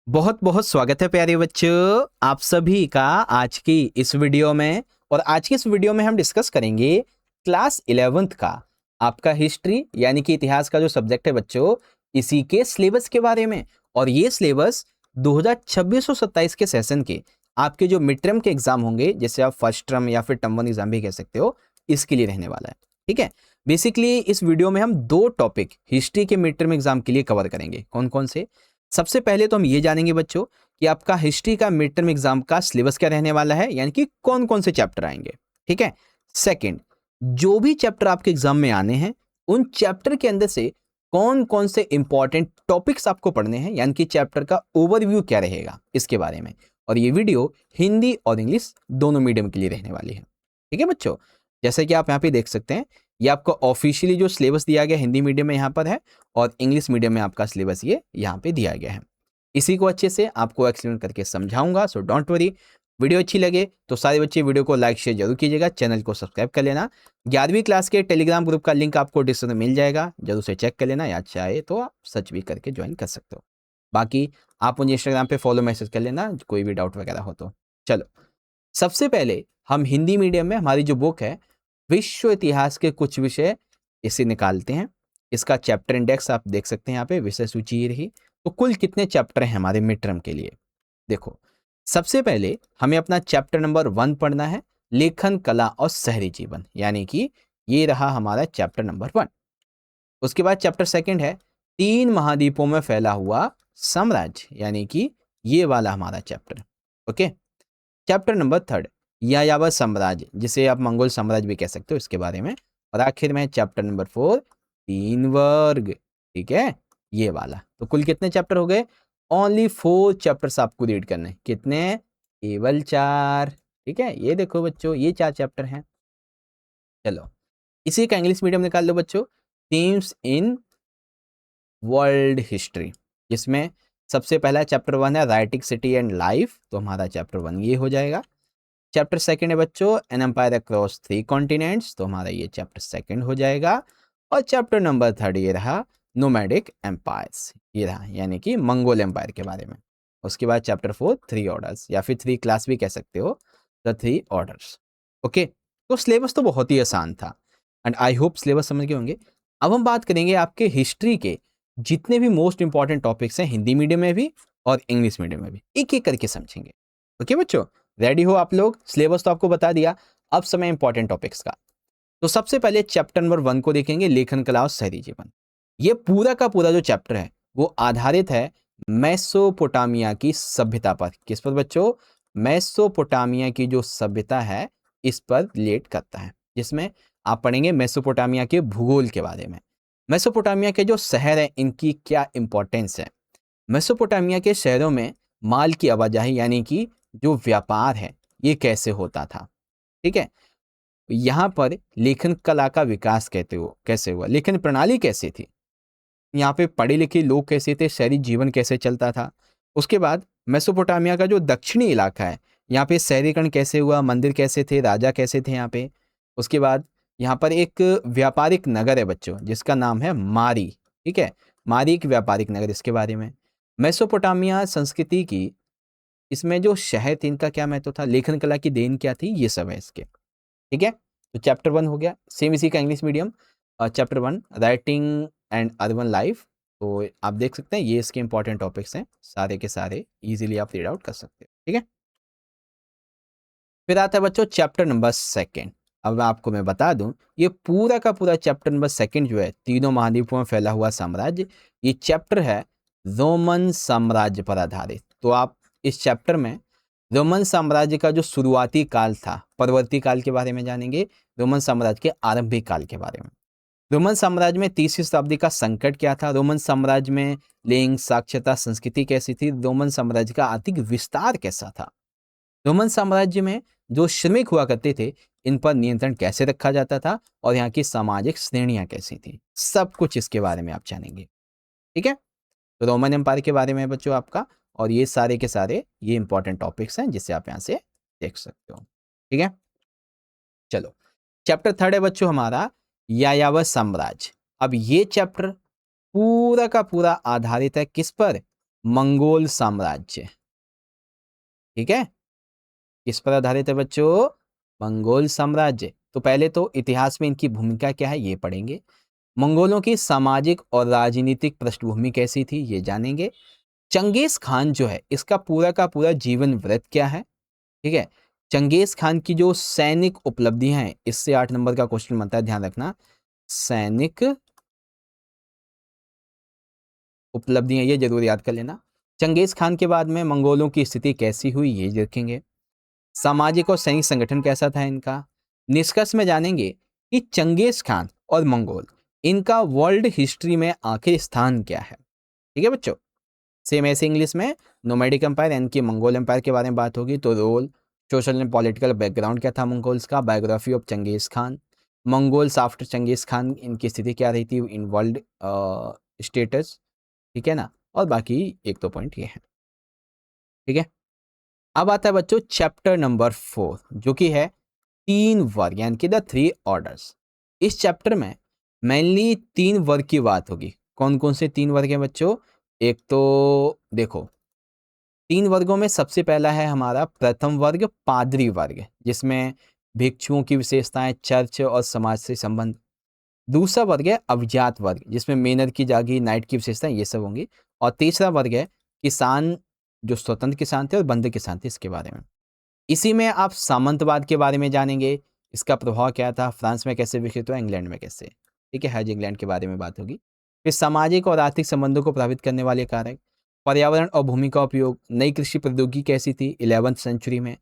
बहुत बहुत स्वागत है प्यारे बच्चों आप सभी का आज की इस वीडियो में। और आज की इस वीडियो में हम डिस्कस करेंगे क्लास 11th का आपका हिस्ट्री यानी कि इतिहास का जो सब्जेक्ट है बच्चों, इसी के सिलेबस के बारे में। और ये सिलेबस 2026-27 के सेशन के आपके जो मिड टर्म के एग्जाम होंगे, जैसे आप फर्स्ट टर्म या फिर टर्म वन एग्जाम भी कह सकते हो, इसके लिए रहने वाला है। ठीक है, बेसिकली इस वीडियो में हम दो टॉपिक हिस्ट्री के मिड टर्म एग्जाम के लिए कवर करेंगे। कौन कौन से? सबसे पहले तो हम ये जानेंगे बच्चों कि आपका हिस्ट्री का मिड टर्म एग्जाम का सिलेबस क्या रहने वाला है, यानी कि कौन कौन से चैप्टर आएंगे। ठीक है, सेकंड, जो भी चैप्टर आपके एग्जाम में आने हैं उन चैप्टर के अंदर से कौन कौन से इंपॉर्टेंट टॉपिक्स आपको पढ़ने हैं, यानी कि चैप्टर का ओवरव्यू क्या रहेगा इसके बारे में। और ये वीडियो हिंदी और इंग्लिश दोनों मीडियम के लिए रहने वाली है। ठीक है बच्चों, जैसे कि आप यहाँ पे देख सकते हैं, ये आपका ऑफिशियली जो सिलेबस दिया गया हिंदी मीडियम में यहाँ पर है और इंग्लिश मीडियम में आपका सिलेबस ये यहाँ पे दिया गया है। इसी को अच्छे से आपको एक्सप्लेन करके समझाऊंगा, सो डोंट वरी। वीडियो अच्छी लगे तो सारे बच्चे वीडियो को लाइक शेयर जरूर कीजिएगा, चैनल को सब्सक्राइब कर लेना। 11वीं क्लास के टेलीग्राम ग्रुप का लिंक आपको डिस्क्रिप्शन में मिल जाएगा, जरूर से चेक कर लेना, या चाहे तो आप सर्च भी करके ज्वाइन कर सकते हो। बाकी आप मुझे इंस्टाग्राम पे फॉलो मैसेज कर लेना कोई भी डाउट वगैरह हो तो। चलो, सबसे पहले हम हिंदी मीडियम में हमारी जो बुक है विश्व इतिहास के कुछ विषय, इसे निकालते हैं। इसका चैप्टर इंडेक्स आप देख सकते हैं यहाँ पे, विषय सूची ये रही। तो कुल कितने चैप्टर हैं हमारे मिड टर्म के लिए? देखो, सबसे पहले हमें अपना चैप्टर नंबर 1 पढ़ना है, लेखन कला और शहरी जीवन, यानी कि ये रहा हमारा चैप्टर नंबर 1। उसके बाद चैप्टर सेकंड है 3 महाद्वीपों में फैला हुआ साम्राज्य, यानी कि ये वाला हमारा चैप्टर। ओके, चैप्टर नंबर 3 यायावर साम्राज्य, जिसे आप मंगोल साम्राज्य भी कह सकते हो, इसके बारे में। और आखिर में चैप्टर नंबर 4 तीन वर्ग। ठीक है, ये वाला। तो कुल कितने चैप्टर हो गए? ओनली 4 चैप्टर्स आपको रीड करने। कितने? केवल 4। ठीक है, ये देखो बच्चों, ये 4 चैप्टर हैं। चलो, इसी का इंग्लिश मीडियम निकाल लो बच्चों, थीम्स इन वर्ल्ड हिस्ट्री, जिसमें सबसे पहला चैप्टर 1 है राइटिंग सिटी एंड लाइफ, तो हमारा चैप्टर 1 ये हो जाएगा। चैप्टर सेकंड है बच्चों एन एम्पायर अक्रॉस 3 कॉन्टिनेंट्स, तो हमारा ये चैप्टर सेकंड हो जाएगा। और चैप्टर नंबर 3 ये रहा नोमैडिक एम्पायर्स, ये रहा यानी कि मंगोल एम्पायर के बारे में। उसके बाद चैप्टर 4 3 ऑर्डर्स, या फिर 3 क्लास भी कह सकते हो, द 3 ऑर्डर्स। ओके, तो सिलेबस तो बहुत ही आसान था एंड आई होप सिलेबस समझ गए होंगे। अब हम बात करेंगे आपके हिस्ट्री के जितने भी मोस्ट इंपॉर्टेंट टॉपिक्स हैं, हिंदी मीडियम में भी और इंग्लिश मीडियम में भी, एक एक करके समझेंगे। ओके बच्चों, रेडी हो आप लोग? सिलेबस तो आपको बता दिया, अब समय इंपॉर्टेंट टॉपिक्स का। तो सबसे पहले चैप्टर नंबर 1 को देखेंगे, लेखन कला और शहरी जीवन। ये पूरा का पूरा जो चैप्टर है वो आधारित है मेसोपोटामिया की सभ्यता पर। किस पर बच्चों? मेसोपोटामिया की जो सभ्यता है इस पर रिलेट करता है, जिसमें आप पढ़ेंगे मेसोपोटामिया के भूगोल के बारे में। मेसोपोटामिया के जो शहर हैं इनकी क्या इंपॉर्टेंस है। मेसोपोटामिया के शहरों में माल की आवाजाही यानी कि जो व्यापार है ये कैसे होता था। ठीक है, यहाँ पर लेखन कला का विकास कहते हो कैसे हुआ, लेखन प्रणाली कैसी थी, यहाँ पे पढ़े लिखे लोग कैसे थे, शहरी जीवन कैसे चलता था। उसके बाद मेसोपोटामिया का जो दक्षिणी इलाका है, यहाँ पे शहरीकरण कैसे हुआ, मंदिर कैसे थे, राजा कैसे थे यहाँ पे। उसके बाद यहाँ पर एक व्यापारिक नगर है बच्चों जिसका नाम है मारी। ठीक है, मारी एक व्यापारिक नगर, इसके बारे में। मेसोपोटामिया संस्कृति की इसमें जो शहर थे इनका क्या महत्व था, लेखन कला की देन क्या थी, ये सब है इसके। ठीक है, तो चैप्टर 1 हो गया। सेम इसी का English medium chapter 1 writing and urban life, तो आप देख सकते हैं ये इसके इंपॉर्टेंट टॉपिक्स हैं, सारे के सारे इजीली आप रीड आउट कर सकते हो। ठीक है, फिर आता है बच्चों चैप्टर नंबर 2। अब आपको मैं बता दूं, ये पूरा का पूरा चैप्टर नंबर 2 जो है तीनों महाद्वीपों में फैला हुआ साम्राज्य, ये चैप्टर है रोमन साम्राज्य पर आधारित। तो आप इस चैप्टर में रोमन साम्राज्य का जो शुरुआती काल था, परवर्ती काल के बारे में जानेंगे, रोमन साम्राज्य के आरंभिक काल के बारे में। रोमन साम्राज्य में 3वीं शताब्दी का संकट क्या था, रोमन साम्राज्य में लिंग साक्षरता संस्कृति कैसी थी, रोमन साम्राज्य का आर्थिक विस्तार कैसा था, रोमन साम्राज्य में जो श्रमिक हुआ करते थे इन पर नियंत्रण कैसे रखा जाता था, और यहाँ की सामाजिक श्रेणियां कैसी थी, सब कुछ इसके बारे में आप जानेंगे। ठीक है, तो रोमन एम्पायर के बारे में बच्चों आपका, और ये सारे के सारे ये इंपॉर्टेंट टॉपिक्स हैं जिसे आप यहाँ से देख सकते हो। ठीक है, चलो, चैप्टर 3 है बच्चों हमारा यायावर साम्राज्य। अब ये चैप्टर पूरा का पूरा आधारित है किस पर? मंगोल साम्राज्य। ठीक है, किस पर आधारित है बच्चों? मंगोल साम्राज्य। तो पहले तो इतिहास में इनकी भूमिका क्या है ये पढ़ेंगे। मंगोलों की सामाजिक और राजनीतिक पृष्ठभूमि कैसी थी ये जानेंगे। चंगेज खान जो है इसका पूरा का पूरा जीवन वृत्त क्या है। ठीक है, चंगेज खान की जो सैनिक उपलब्धियां हैं, इससे 8 नंबर का क्वेश्चन बनता है, ध्यान रखना। सैनिक उपलब्धियां ये जरूर याद कर लेना। चंगेज खान के बाद में मंगोलों की स्थिति कैसी हुई ये देखेंगे। सामाजिक और सैनिक संगठन कैसा था इनका। निष्कर्ष में जानेंगे कि चंगेज खान और मंगोल इनका वर्ल्ड हिस्ट्री में आखिर स्थान क्या है। ठीक है बच्चों, सेम ऐसे इंग्लिश में नोमैडिक एम्पायर यानी कि मंगोल एम्पायर के बारे में बात होगी। तो role, social and political background क्या था मंगोल्स का, biography of Genghis Khan, Mongols after Genghis Khan इनकी स्थिति क्या रही थी इन वर्ल्ड स्टेटस। ठीक है ना, और बाकी एक दो पॉइंट ये है। ठीक है, अब आता है बच्चों चैप्टर नंबर 4 जो कि है 3 वर्ग यानी कि द 3 ऑर्डर्स। इस चैप्टर में मेनली 3 वर्ग की बात होगी। कौन कौन से 3 वर्ग हैं बच्चों? एक तो देखो, 3 वर्गों में सबसे पहला है हमारा प्रथम वर्ग पादरी वर्ग, जिसमें भिक्षुओं की विशेषताएं, चर्च और समाज से संबंध। दूसरा वर्ग है अभिजात वर्ग, जिसमें मेहनत की जागी, नाइट की विशेषताएं ये सब होंगी। और तीसरा वर्ग है किसान, जो स्वतंत्र किसान थे और बंद किसान थे, इसके बारे में। इसी में आप सामंतवाद के बारे में जानेंगे, इसका प्रभाव क्या था, फ्रांस में कैसे विकसित हुआ, इंग्लैंड में कैसे। ठीक है, हज इंग्लैंड के बारे में बात होगी। फिर सामाजिक और आर्थिक संबंधों को प्रभावित करने वाले कारक, पर्यावरण और भूमि का उपयोग, नई कृषि प्रौद्योगिकी कैसी थी 11वीं सेंचुरी में,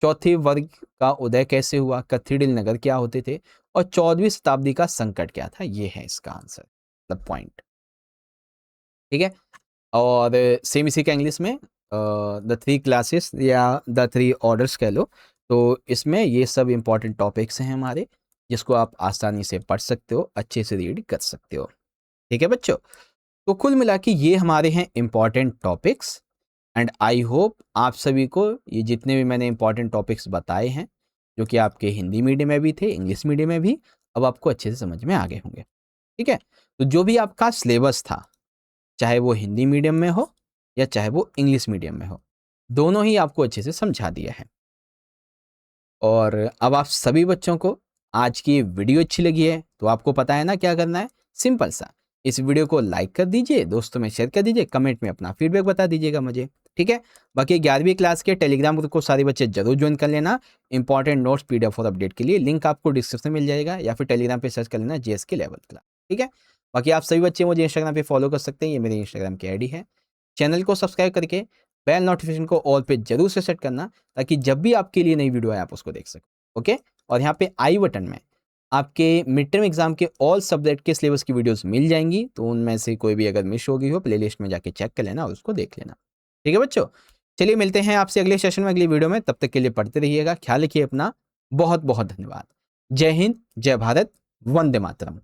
चौथे वर्ग का उदय कैसे हुआ, कैथेड्रल नगर क्या होते थे, और 14वीं शताब्दी का संकट क्या था। ये है इसका आंसर, मतलब पॉइंट। ठीक है, और सेम इसी का इंग्लिश में द 3 क्लासेस या द 3 ऑर्डर्स कह लो। तो इसमें ये सब इंपॉर्टेंट टॉपिक्स हैं हमारे, जिसको आप आसानी से पढ़ सकते हो, अच्छे से रीड कर सकते हो। ठीक है बच्चों, तो कुल मिला के ये हमारे हैं important topics. And I hope आप सभी को ये जितने भी मैंने इंपॉर्टेंट टॉपिक्स बताए हैं, जो कि आपके हिंदी मीडियम में भी थे, इंग्लिश मीडियम में भी, अब आपको अच्छे से समझ में आ गए होंगे। ठीक है, तो जो भी आपका सिलेबस था, चाहे वो हिंदी मीडियम में हो या चाहे वो इंग्लिश मीडियम में हो, दोनों ही आपको अच्छे से समझा दिया है। और अब आप सभी बच्चों को आज की वीडियो अच्छी लगी है तो आपको पता है ना क्या करना है। सिंपल सा, इस वीडियो को लाइक कर दीजिए, दोस्तों में शेयर कर दीजिए, कमेंट में अपना फीडबैक बता दीजिएगा मुझे। ठीक है, बाकी 11वीं क्लास के टेलीग्राम ग्रुप को सारे बच्चे जरूर ज्वाइन कर लेना। इंपॉर्टेंट नोट्स PDF और अपडेट के लिए लिंक आपको डिस्क्रिप्शन में मिल जाएगा, या फिर टेलीग्राम पे सर्च कर लेना JSK लेवल क्लास। ठीक है, बाकी आप सभी बच्चे मुझे इंस्टाग्राम पे फॉलो कर सकते हैं, ये मेरी इंस्टाग्राम की ID है। चैनल को सब्सक्राइब करके बेल नोटिफिकेशन को ऑल पे जरूर से सेट करना, ताकि जब भी आपके लिए नई वीडियो आए आप उसको देख सको। ओके, और यहाँ पे आई बटन में आपके मिड टर्म एग्जाम के ऑल सब्जेक्ट के सिलेबस की वीडियोस मिल जाएंगी, तो उनमें से कोई भी अगर मिस हो गई हो प्लेलिस्ट में जाके चेक कर लेना और उसको देख लेना। ठीक है बच्चों, चलिए मिलते हैं आपसे अगले सेशन में, अगली वीडियो में। तब तक के लिए पढ़ते रहिएगा, ख्याल रखिए अपना। बहुत बहुत धन्यवाद। जय हिंद, जय भारत, वंदे मातरम।